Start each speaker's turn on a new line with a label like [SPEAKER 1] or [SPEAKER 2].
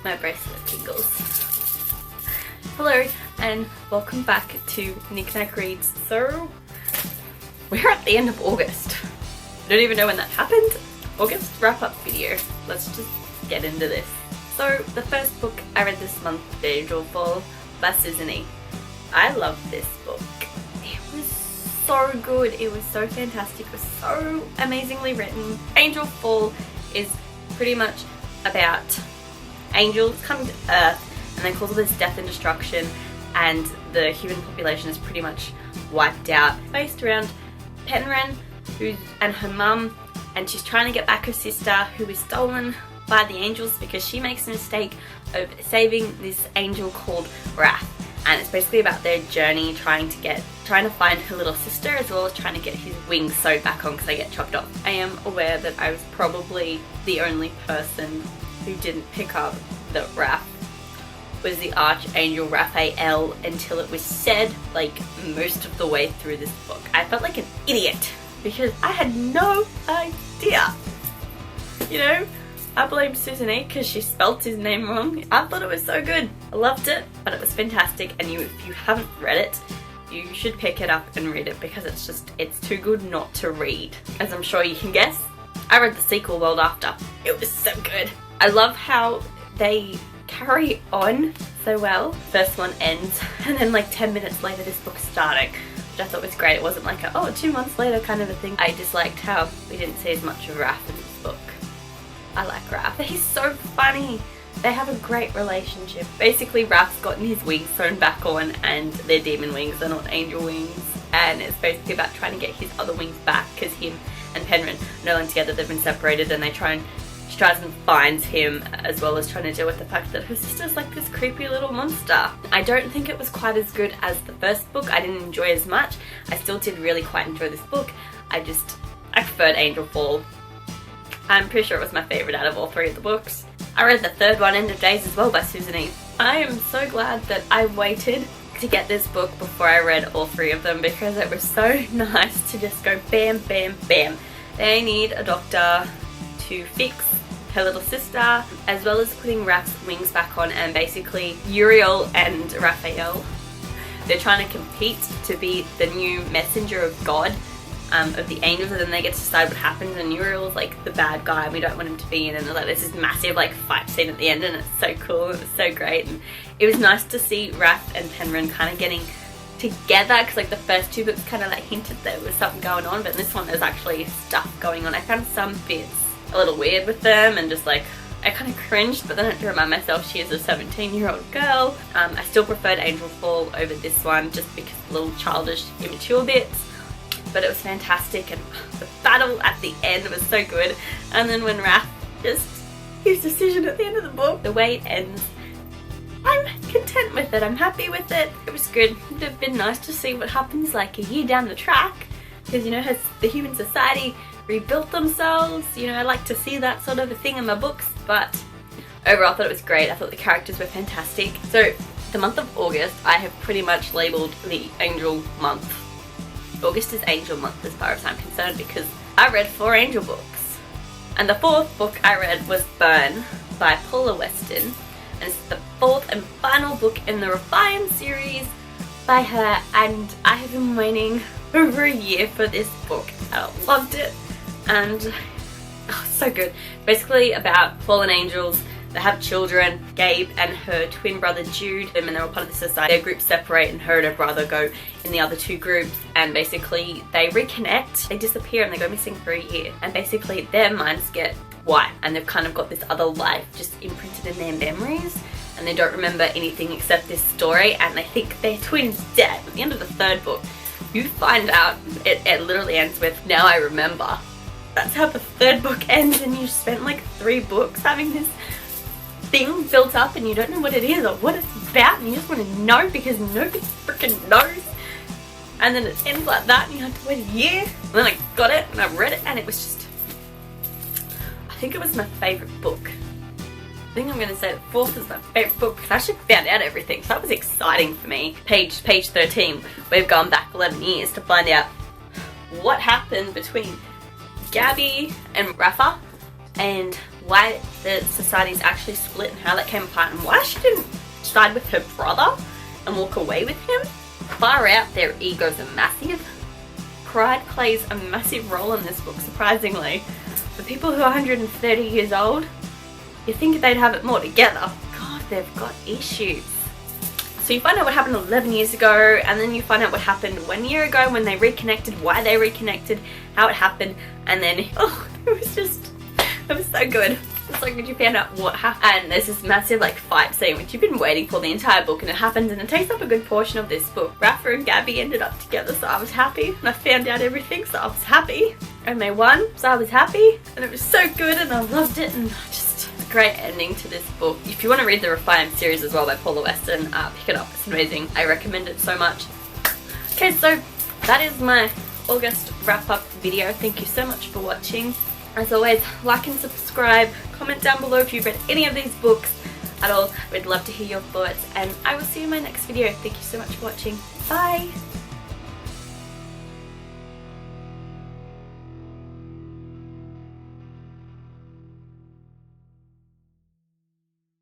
[SPEAKER 1] My bracelet tingles. Hello and welcome back to Knick Knack Reads. So we're at the end of August. I don't even know when that happened. August wrap up video. Let's just get into this. So the first book I read this month, Angelfall by Susan E. I love this book. It was so good. It was so fantastic. It was so amazingly written. Angelfall is pretty much about angels coming to Earth and then cause all this death and destruction, and the human population is pretty much wiped out. Based around Penryn and her mum, and she's trying to get back her sister who is stolen by the angels because she makes a mistake of saving this angel called Wrath. And it's basically about their journey trying to find her little sister, as well as trying to get his wings sewed back on because they get chopped off. I am aware that I was probably the only person who didn't pick up that Wrath was the Archangel Raphael until it was said like most of the way through this book. I felt like an idiot because I had no idea. You know, I blame Susan E because she spelt his name wrong. I thought it was so good. I loved it, but it was fantastic, and if you haven't read it, you should pick it up and read it because it's too good not to read. As I'm sure you can guess, I read the sequel World After. It was so good. I love how they carry on so well. First one ends and then like 10 minutes later this book's starting, which I thought was great. It wasn't like a 2 months later kind of a thing. I just liked how we didn't see as much of Wrath in this book. I like Wrath. He's so funny. They have a great relationship. Basically, Wrath's gotten his wings sewn back on and they're demon wings, they're not angel wings. And it's basically about trying to get his other wings back because him and Penryn are no longer together. They've been separated, and she tries and finds him, as well as trying to deal with the fact that her sister's like this creepy little monster. I don't think it was quite as good as the first book. I didn't enjoy it as much. I still did really quite enjoy this book. I preferred Angelfall. I'm pretty sure it was my favourite out of all three of the books. I read the third one, End of Days, as well, by Susan E. I am so glad that I waited to get this book before I read all three of them because it was so nice to just go bam, bam, bam. They need a doctor to fix her little sister, as well as putting Wrath's wings back on, and basically Uriel and Raphael, they're trying to compete to be the new messenger of God, of the angels, and then they get to decide what happens, and Uriel's like the bad guy and we don't want him to be in, and like there's this massive like fight scene at the end, and it's so cool, it was so great, and it was nice to see Wrath and Penryn kind of getting together because like the first two books kind of like hinted there was something going on, but in this one there's actually stuff going on. I found some bits a little weird with them, and just like I kind of cringed, but then I had to remind myself she is a 17-year-old girl. I still preferred Angelfall over this one just because of the little childish, immature bits, but it was fantastic, and the battle at the end was so good. And then when Wrath his decision at the end of the book, the way it ends, I'm content with it. I'm happy with it. It was good. It would have been nice to see what happens like a year down the track, because, you know, has the human society rebuilt themselves? You know, I like to see that sort of a thing in my books, but overall I thought it was great. I thought the characters were fantastic. So the month of August I have pretty much labelled the angel month. August is angel month as far as I'm concerned because I read 4 angel books. And the 4th book I read was Burn by Paula Weston, and it's the 4th and final book in the Rephiam series by her, and I have been waiting over a year for this book. I loved it, and so good. Basically about fallen angels. They have children, Gabe and her twin brother Jude, and they're all part of the society. Their groups separate and her and her brother go in the other 2 groups, and basically they reconnect, they disappear and they go missing for a year, and basically their minds get wiped and they've kind of got this other life just imprinted in their memories, and they don't remember anything except this story, and they think their twin's dead. At the end of the 3rd book you find out it literally ends with, now I remember. That's how the 3rd book ends, and you spent like 3 books having this thing built up and you don't know what it is or what it's about, and you just want to know because nobody freaking knows, and then it ends like that and you have to wait a year. And then I got it and I read it, and it was just, I think it was my favourite book. I think I'm going to say the 4th is my favourite book because I actually found out everything, so that was exciting for me. Page 13, we've gone back 11 years to find out what happened between Gabby and Rafa, and why the society's actually split and how that came apart and why she didn't side with her brother and walk away with him. Far out, their egos are massive. Pride plays a massive role in this book, surprisingly. For people who are 130 years old, you think they'd have it more together. God, they've got issues. So you find out what happened 11 years ago, and then you find out what happened 1 year ago when they reconnected, why they reconnected, how it happened, and then, oh, it was so good. It's so good you found out what happened. And there's this massive like fight scene which you've been waiting for the entire book, and it happens, and it takes up a good portion of this book. Rafa and Gabby ended up together, so I was happy, and I found out everything, so I was happy. And they won, so I was happy, and it was so good, and I loved it, and just a great ending to this book. If you want to read the Refined series as well by Paula Weston, pick it up, it's amazing. I recommend it so much. Okay, so that is my August wrap-up video. Thank you so much for watching. As always, like and subscribe, comment down below if you've read any of these books at all. We'd love to hear your thoughts, and I will see you in my next video. Thank you so much for watching. Bye!